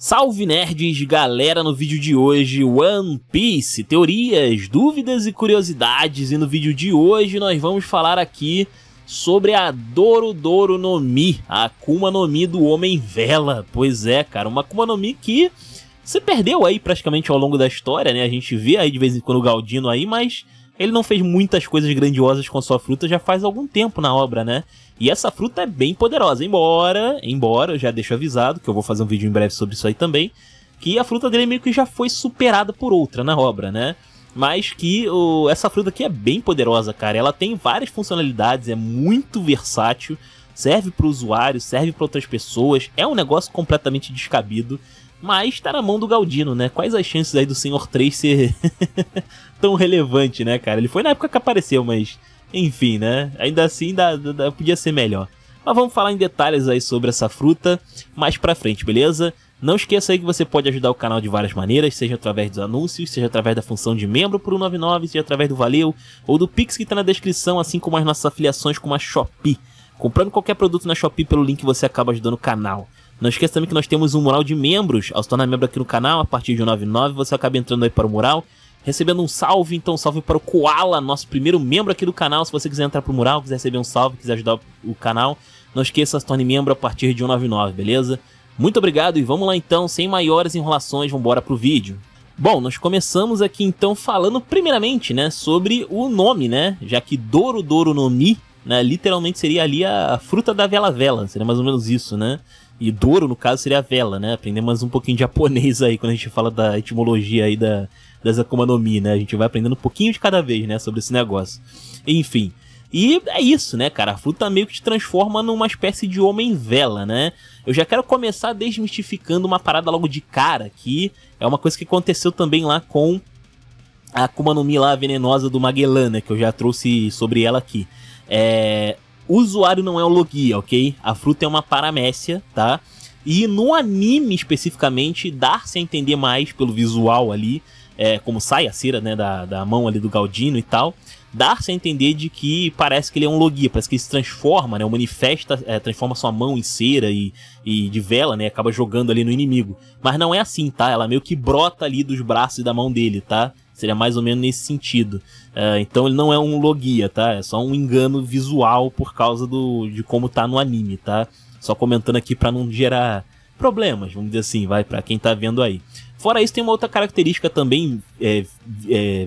Salve nerds, galera, no vídeo de hoje, One Piece, teorias, dúvidas e curiosidades, e no vídeo de hoje nós vamos falar aqui sobre a Dorodoro no Mi, a Akuma no Mi do Homem-Vela. Pois é, cara, uma Akuma no Mi que se perdeu aí praticamente ao longo da história, né? A gente vê aí de vez em quando o Galdino aí, mas ele não fez muitas coisas grandiosas com a sua fruta já faz algum tempo na obra, né? E essa fruta é bem poderosa, embora, eu já deixo avisado, que eu vou fazer um vídeo em breve sobre isso aí também, que a fruta dele meio que já foi superada por outra na obra, né? Mas que essa fruta aqui é bem poderosa, cara. Ela tem várias funcionalidades, é muito versátil, serve para o usuário, serve para outras pessoas, é um negócio completamente descabido, mas tá na mão do Galdino, né? Quais as chances aí do Senhor 3 ser tão relevante, né, cara? Ele foi na época que apareceu, mas enfim, né? Ainda assim podia ser melhor. Mas vamos falar em detalhes aí sobre essa fruta mais pra frente, beleza? Não esqueça aí que você pode ajudar o canal de várias maneiras, seja através dos anúncios, seja através da função de membro por R$1,99, seja através do Valeu ou do Pix que tá na descrição, assim como as nossas afiliações com a Shopee. Comprando qualquer produto na Shopee pelo link você acaba ajudando o canal. Não esqueça também que nós temos um mural de membros. Ao se tornar membro aqui no canal, a partir de R$1,99 você acaba entrando aí para o mural, recebendo um salve. Então salve para o Koala, nosso primeiro membro aqui do canal. Se você quiser entrar pro mural, quiser receber um salve, quiser ajudar o canal, não esqueça, se torne membro a partir de R$1,99, beleza? Muito obrigado e vamos lá então, sem maiores enrolações, vamos embora pro vídeo. Bom, nós começamos aqui então falando primeiramente, né, sobre o nome, né, já que Dorodoro no Mi, né, literalmente seria ali a fruta da vela, seria mais ou menos isso, né? E Doro, no caso, seria a vela, né? Aprendemos um pouquinho de japonês aí quando a gente fala da etimologia aí das Akuma no Mi, né? A gente vai aprendendo um pouquinho de cada vez, né? Sobre esse negócio. Enfim. E é isso, né, cara? A fruta meio que te transforma numa espécie de homem-vela, né? Eu já quero começar desmistificando uma parada logo de cara, que é uma coisa que aconteceu também lá com a Akuma no Mi lá venenosa do Magellan, né? Que eu já trouxe sobre ela aqui. O usuário não é o Logia, ok? A fruta é uma paramécia, tá? E no anime, especificamente, dá-se a entender mais pelo visual ali, como sai a cera, né, da mão ali do Galdino e tal, dá-se a entender de que parece que ele é um Logia, parece que ele se transforma, né, manifesta, transforma sua mão em cera e de vela, né, acaba jogando ali no inimigo. Mas não é assim, tá? Ela meio que brota ali dos braços e da mão dele, tá? Seria mais ou menos nesse sentido. Então ele não é um Logia, tá? É só um engano visual por causa de como tá no anime, tá? Só comentando aqui pra não gerar problemas, vamos dizer assim, vai, pra quem tá vendo aí. Fora isso, tem uma outra característica também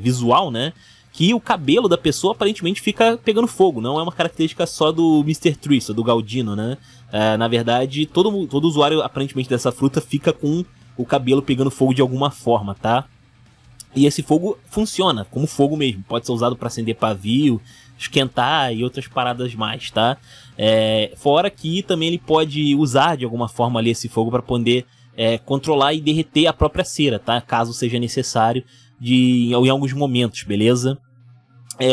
visual, né? Que o cabelo da pessoa aparentemente fica pegando fogo. Não é uma característica só do Mr. Twist, do Galdino, né? Na verdade, todo usuário aparentemente dessa fruta fica com o cabelo pegando fogo de alguma forma, tá? E esse fogo funciona como fogo mesmo. Pode ser usado para acender pavio, esquentar e outras paradas mais, tá? Fora que também ele pode usar de alguma forma ali esse fogo para poder controlar e derreter a própria cera, tá? Caso seja necessário em alguns momentos, beleza?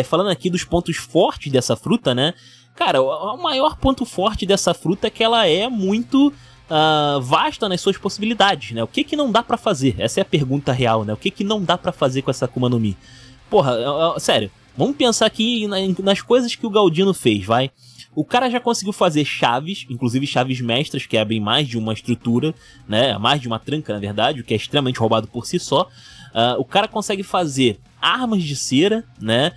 Falando aqui dos pontos fortes dessa fruta, né? Cara, o maior ponto forte dessa fruta é que ela é muito vasta nas suas possibilidades, né? O que não dá pra fazer? Essa é a pergunta real, né? O que não dá pra fazer com essa Akuma no Mi? Porra, sério, vamos pensar aqui nas coisas que o Galdino fez, vai? O cara já conseguiu fazer chaves, inclusive chaves mestras, que abrem mais de uma estrutura, né? Mais de uma tranca, na verdade, o que é extremamente roubado por si só. O cara consegue fazer armas de cera, né?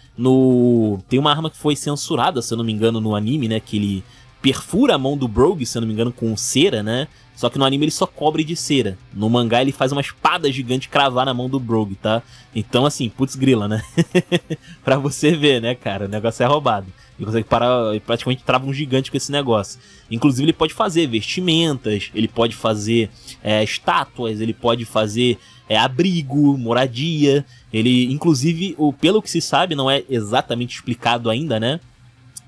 Tem uma arma que foi censurada, se eu não me engano, no anime, né? Que ele perfura a mão do Brogue, se eu não me engano, com cera, né? Só que no anime ele só cobre de cera. No mangá ele faz uma espada gigante cravar na mão do Brogue, tá? Então assim, putz grila, né? Pra você ver, né, cara? O negócio é roubado. Ele consegue parar, praticamente trava um gigante com esse negócio. Inclusive ele pode fazer vestimentas, ele pode fazer estátuas, ele pode fazer abrigo, moradia. Ele, inclusive, pelo que se sabe, não é exatamente explicado ainda, né?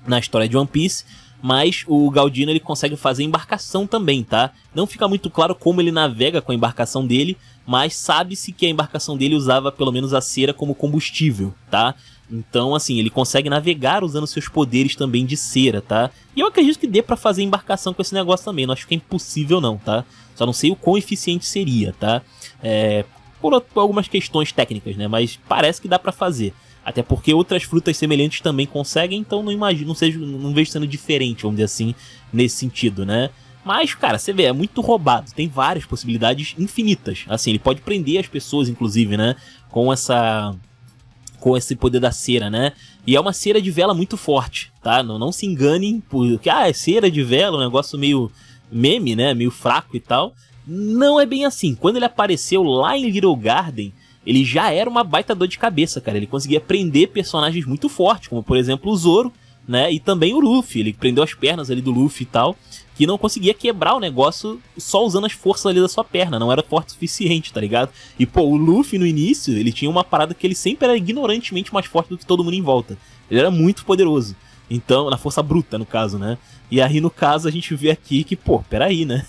Na história de One Piece, mas o Galdino ele consegue fazer embarcação também, tá? Não fica muito claro como ele navega com a embarcação dele, mas sabe-se que a embarcação dele usava pelo menos a cera como combustível, tá? Então, assim, ele consegue navegar usando seus poderes também de cera, tá? E eu acredito que dê pra fazer embarcação com esse negócio também, não acho que é impossível não, tá? Só não sei o quão eficiente seria, tá? Por algumas questões técnicas, né? Mas parece que dá pra fazer. Até porque outras frutas semelhantes também conseguem, então não vejo sendo diferente, vamos dizer assim, nesse sentido, né? Mas, cara, você vê, é muito roubado. Tem várias possibilidades infinitas. Assim, ele pode prender as pessoas, inclusive, né? Com esse poder da cera, né? E é uma cera de vela muito forte, tá? Não se enganem, porque, é cera de vela, um negócio meio meme, né? Meio fraco e tal. Não é bem assim. Quando ele apareceu lá em Little Garden, ele já era uma baita dor de cabeça, cara. Ele conseguia prender personagens muito fortes, como, por exemplo, o Zoro, né? E também o Luffy. Ele prendeu as pernas ali do Luffy e tal, que não conseguia quebrar o negócio só usando as forças ali da sua perna, não era forte o suficiente, tá ligado? E pô, o Luffy no início, ele tinha uma parada que ele sempre era ignorantemente mais forte do que todo mundo em volta. Ele era muito poderoso. Então, na força bruta, no caso, né? E aí, no caso, a gente vê aqui que, pô, peraí, né?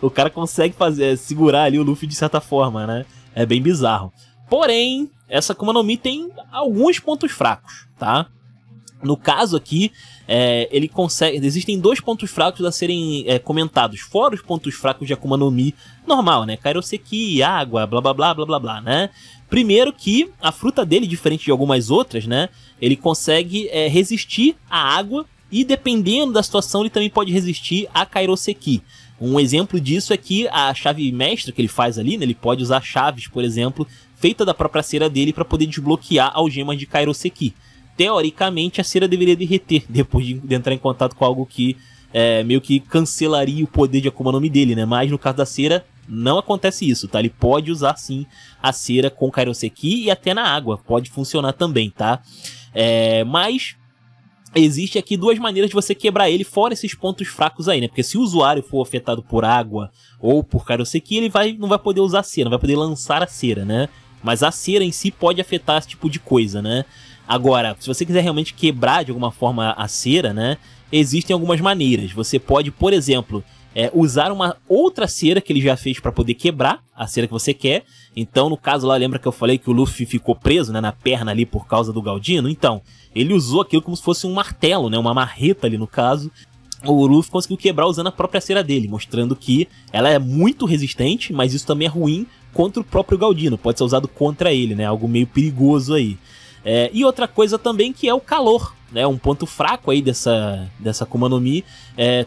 O cara consegue segurar ali o Luffy de certa forma, né? É bem bizarro. Porém, essa Akuma no Mi tem alguns pontos fracos, tá? No caso aqui, ele consegue. Existem dois pontos fracos a serem comentados, fora os pontos fracos de Akuma no Mi normal, né? Kairoseki, água, blá blá blá blá blá blá, né? Primeiro que a fruta dele, diferente de algumas outras, né? Ele consegue resistir à água e, dependendo da situação, ele também pode resistir a Kairoseki. Um exemplo disso é que a chave mestra que ele faz ali, né? Ele pode usar chaves, por exemplo, feita da própria cera dele para poder desbloquear algemas de Kairoseki. Teoricamente, a cera deveria derreter depois de entrar em contato com algo que meio que cancelaria o poder de Akuma no Mi dele, né? Mas no caso da cera, não acontece isso, tá? Ele pode usar sim a cera com Kairoseki e até na água, pode funcionar também, tá? Mas existe aqui duas maneiras de você quebrar ele, fora esses pontos fracos aí, né? Porque se o usuário for afetado por água ou por Kairoseki, ele não vai poder usar a cera, não vai poder lançar a cera, né? Mas a cera em si pode afetar esse tipo de coisa, né? Agora, se você quiser realmente quebrar de alguma forma a cera, né? Existem algumas maneiras. Você pode, por exemplo, usar uma outra cera que ele já fez para poder quebrar a cera que você quer. Então, no caso lá, lembra que eu falei que o Luffy ficou preso, né, na perna ali por causa do Galdino? Então, ele usou aquilo como se fosse um martelo, né? Uma marreta ali no caso. O Luffy conseguiu quebrar usando a própria cera dele, mostrando que ela é muito resistente, mas isso também é ruim contra o próprio Galdino. Pode ser usado contra ele, né? Algo meio perigoso aí. E outra coisa também que é o calor, né? Um ponto fraco aí dessa Akuma no Mi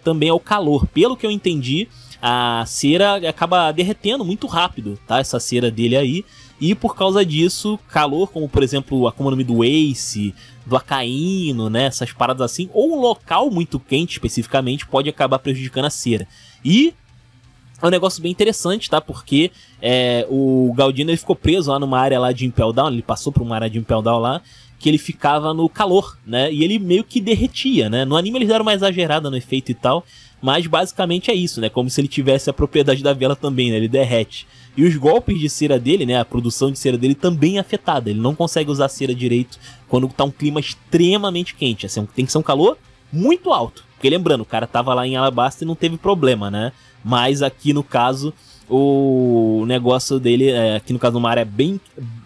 também é o calor. Pelo que eu entendi, a cera acaba derretendo muito rápido, tá? Essa cera dele aí. E por causa disso, calor, como por exemplo a Akuma no Mi do Ace, do Akainu, né? Essas paradas assim, ou um local muito quente especificamente, pode acabar prejudicando a cera. E é um negócio bem interessante, tá? Porque o Galdino ele ficou preso lá numa área lá de Impel Down, ele passou por uma área de Impel Down lá, que ele ficava no calor, né? E ele meio que derretia, né? No anime eles deram uma exagerada no efeito e tal, mas basicamente é isso, né? Como se ele tivesse a propriedade da vela também, né? Ele derrete. E os golpes de cera dele, né? A produção de cera dele também é afetada. Ele não consegue usar cera direito quando tá um clima extremamente quente. Assim, tem que ser um calor muito alto. Porque lembrando, o cara tava lá em Alabasta e não teve problema, né? Mas aqui no caso, o negócio dele, aqui no caso numa área bem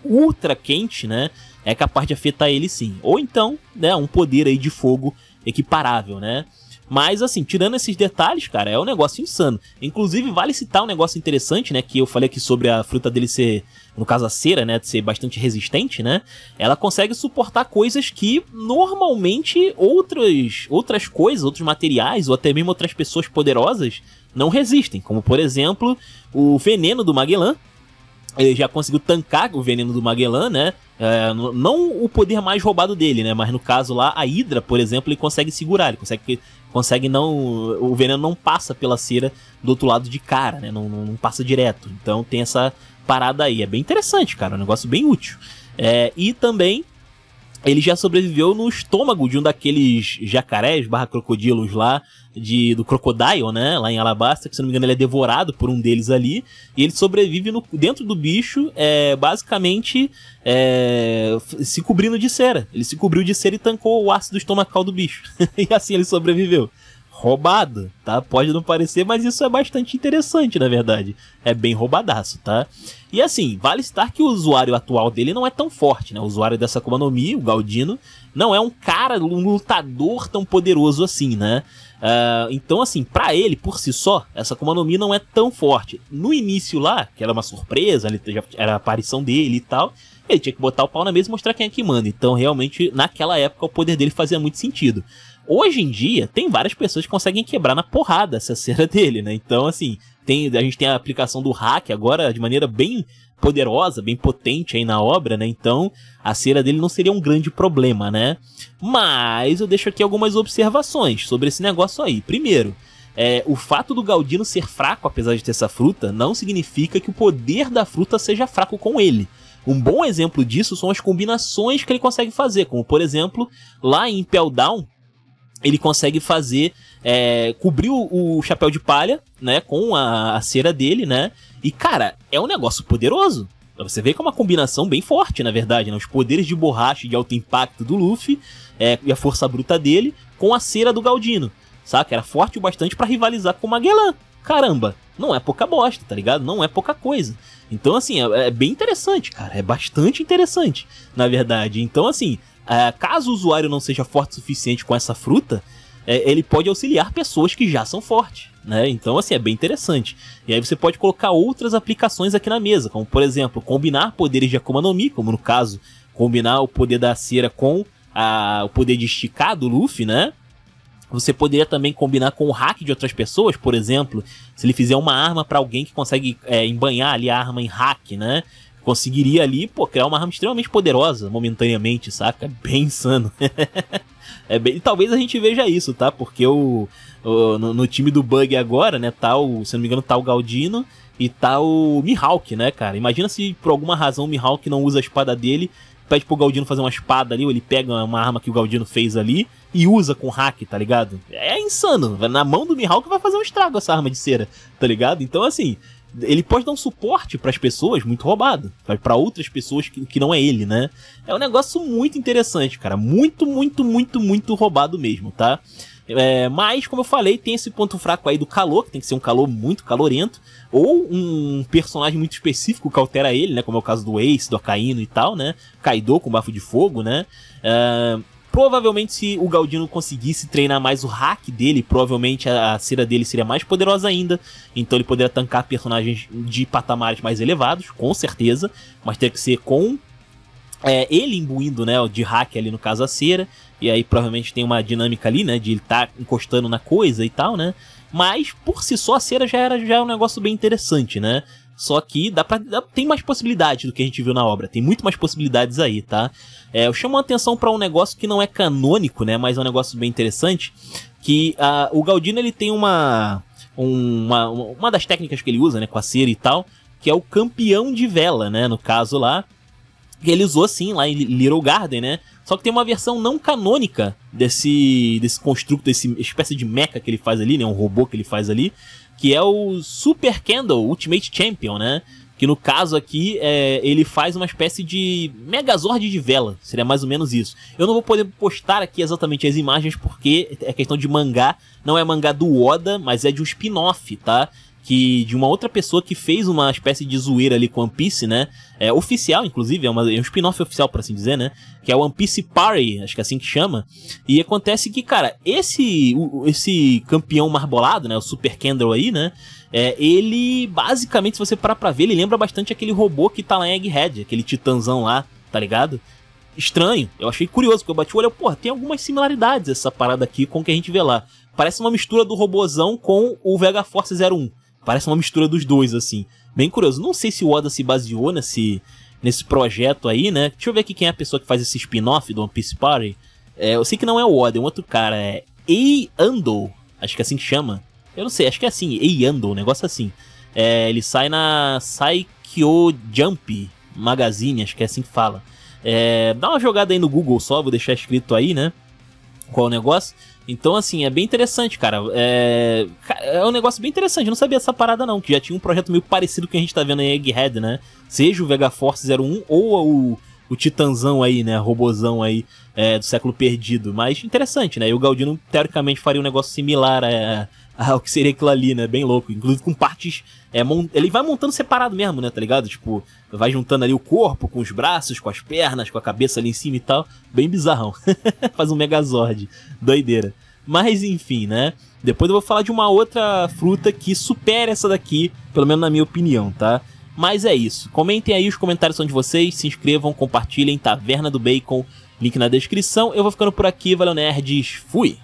ultra quente, né? É capaz de afetar ele sim. Ou então, né, um poder aí de fogo equiparável, né? Mas assim, tirando esses detalhes, cara, é um negócio insano. Inclusive, vale citar um negócio interessante, né? Que eu falei aqui sobre a fruta dele ser, no caso a cera, né? De ser bastante resistente, né? Ela consegue suportar coisas que normalmente outras coisas, outros materiais, ou até mesmo outras pessoas poderosas não resistem. Como, por exemplo, o veneno do Magellan. Ele já conseguiu tancar o veneno do Magellan, né? Não o poder mais roubado dele, né? Mas no caso lá, a Hydra, por exemplo, ele consegue segurar. Ele consegue não... O veneno não passa pela cera do outro lado de cara, né? Não passa direto. Então tem essa parada aí. É bem interessante, cara. É um negócio bem útil. E também ele já sobreviveu no estômago de um daqueles jacarés / crocodilos lá, do Crocodile, né, lá em Alabasta, que se não me engano ele é devorado por um deles ali, e ele sobrevive dentro do bicho, basicamente se cobrindo de cera. Ele se cobriu de cera e tancou o ácido estomacal do bicho, e assim ele sobreviveu. Roubado, tá? Pode não parecer, mas isso é bastante interessante, na verdade. É bem roubadaço, tá? E assim, vale citar que o usuário atual dele não é tão forte, né? O usuário dessa Akuma no Mi, o Galdino, não é um cara, um lutador tão poderoso assim, né? Então assim, pra ele, por si só, essa Akuma no Mi não é tão forte. No início lá, que era uma surpresa, já era a aparição dele e tal, ele tinha que botar o pau na mesa e mostrar quem é que manda. Então realmente, naquela época, o poder dele fazia muito sentido. Hoje em dia, tem várias pessoas que conseguem quebrar na porrada essa cera dele, né? Então, assim, a gente tem a aplicação do hack agora de maneira bem poderosa, bem potente aí na obra, né? Então, a cera dele não seria um grande problema, né? Mas eu deixo aqui algumas observações sobre esse negócio aí. Primeiro, o fato do Galdino ser fraco, apesar de ter essa fruta, não significa que o poder da fruta seja fraco com ele. Um bom exemplo disso são as combinações que ele consegue fazer, como, por exemplo, lá em Impel Down, ele consegue fazer, cobrir o chapéu de palha, né, com a cera dele, né, e cara, é um negócio poderoso. Você vê que é uma combinação bem forte, na verdade, né, os poderes de borracha e de alto impacto do Luffy, e a força bruta dele, com a cera do Galdino, saca? Era forte o bastante pra rivalizar com o Magellan. Caramba, não é pouca bosta, tá ligado? Não é pouca coisa. Então, assim, é bem interessante, cara, é bastante interessante, na verdade. Então, assim, caso o usuário não seja forte o suficiente com essa fruta, ele pode auxiliar pessoas que já são fortes, né? Então, assim, é bem interessante. E aí você pode colocar outras aplicações aqui na mesa, como, por exemplo, combinar poderes de Akuma no Mi, como no caso, combinar o poder da cera com o poder de esticar do Luffy, né? Você poderia também combinar com o hack de outras pessoas, por exemplo, se ele fizer uma arma pra alguém que consegue embanhar ali a arma em hack, né? Conseguiria ali, pô, criar uma arma extremamente poderosa momentaneamente, saca? Bem insano. E talvez a gente veja isso, tá? Porque no time do Bug agora, né, se não me engano, tá o Galdino e tá o Mihawk, né, cara? Imagina se por alguma razão o Mihawk não usa a espada dele, pede pro Galdino fazer uma espada ali, ou ele pega uma arma que o Galdino fez ali e usa com hack, tá ligado? É insano. Na mão do Mihawk vai fazer um estrago essa arma de cera, tá ligado? Então, assim, ele pode dar um suporte pras pessoas muito roubado, pra outras pessoas que não é ele, né? É um negócio muito interessante, cara. Muito, muito, muito, muito roubado mesmo, tá? Mas, como eu falei, tem esse ponto fraco aí do calor, que tem que ser um calor muito calorento, ou um personagem muito específico que altera ele, né? Como é o caso do Ace, do Akainu e tal, né? Kaido com bafo de fogo, né? Provavelmente, se o Galdino conseguisse treinar mais o hack dele, provavelmente a cera dele seria mais poderosa ainda. Então ele poderia tancar personagens de patamares mais elevados, com certeza. Mas teria que ser com ele imbuindo, né, de hack ali, no caso a cera. E aí provavelmente tem uma dinâmica ali, né, de ele estar encostando na coisa e tal, né. Mas por si só a cera já é um negócio bem interessante, né. Só que tem mais possibilidades do que a gente viu na obra. Tem muito mais possibilidades aí, tá? Eu chamo a atenção para um negócio que não é canônico, né? Mas é um negócio bem interessante. Que o Galdino, ele tem uma das técnicas que ele usa, né? Com a cera e tal. Que é o campeão de vela, né? No caso lá. Que ele usou sim lá em Little Garden, né? Só que tem uma versão não canônica desse construto, desse espécie de mecha que ele faz ali, né? Um robô que ele faz ali. Que é o Super Candle Ultimate Champion, né? Que no caso aqui, ele faz uma espécie de Megazord de vela. Seria mais ou menos isso. Eu não vou poder postar aqui exatamente as imagens, porque é questão de mangá. Não é mangá do Oda, mas é de um spin-off, tá? De uma outra pessoa que fez uma espécie de zoeira ali com One Piece, né? Oficial, inclusive, é um spin-off oficial, por assim dizer, né? Que é o One Piece Party, acho que é assim que chama. E acontece que, cara, esse campeão marbolado, né? O Super Candle aí, né? Ele, basicamente, se você parar pra ver, ele lembra bastante aquele robô que tá lá em Egghead, aquele titãzão lá, tá ligado? Estranho, eu achei curioso, porque eu bati o olho, porra, tem algumas similaridades essa parada aqui com o que a gente vê lá. Parece uma mistura do robozão com o Vega Force 01. Parece uma mistura dos dois, assim. Bem curioso. Não sei se o Oda se baseou nesse projeto aí, né? Deixa eu ver aqui quem é a pessoa que faz esse spin-off do One Piece Party. Eu sei que não é o Oda, é um outro cara. É Ei Ando. Acho que é assim que chama. Eu não sei, acho que é assim. Ei Ando, um negócio assim. Ele sai na Saikyo Jump Magazine, acho que é assim que fala. Dá uma jogada aí no Google só, vou deixar escrito aí, né? Qual é o negócio. Então, assim, é bem interessante, cara. É um negócio bem interessante. Eu não sabia dessa parada, não. Que já tinha um projeto meio parecido com o que a gente tá vendo em Egghead, né? Seja o Vega Force 01 ou o Titãzão aí, né? Robozão aí do século perdido. Mas interessante, né? E o Galdino, teoricamente, faria um negócio similar ao que seria aquilo ali, né? Bem louco. Inclusive com partes... ele vai montando separado mesmo, né? Tá ligado? Tipo, vai juntando ali o corpo com os braços, com as pernas, com a cabeça ali em cima e tal. Bem bizarrão. Faz um Megazord. Doideira. Mas enfim, né? Depois eu vou falar de uma outra fruta que supera essa daqui, pelo menos na minha opinião, tá? Mas é isso. Comentem aí, os comentários são de vocês. Se inscrevam, compartilhem. Taverna do Bacon. Link na descrição. Eu vou ficando por aqui. Valeu, nerds. Fui!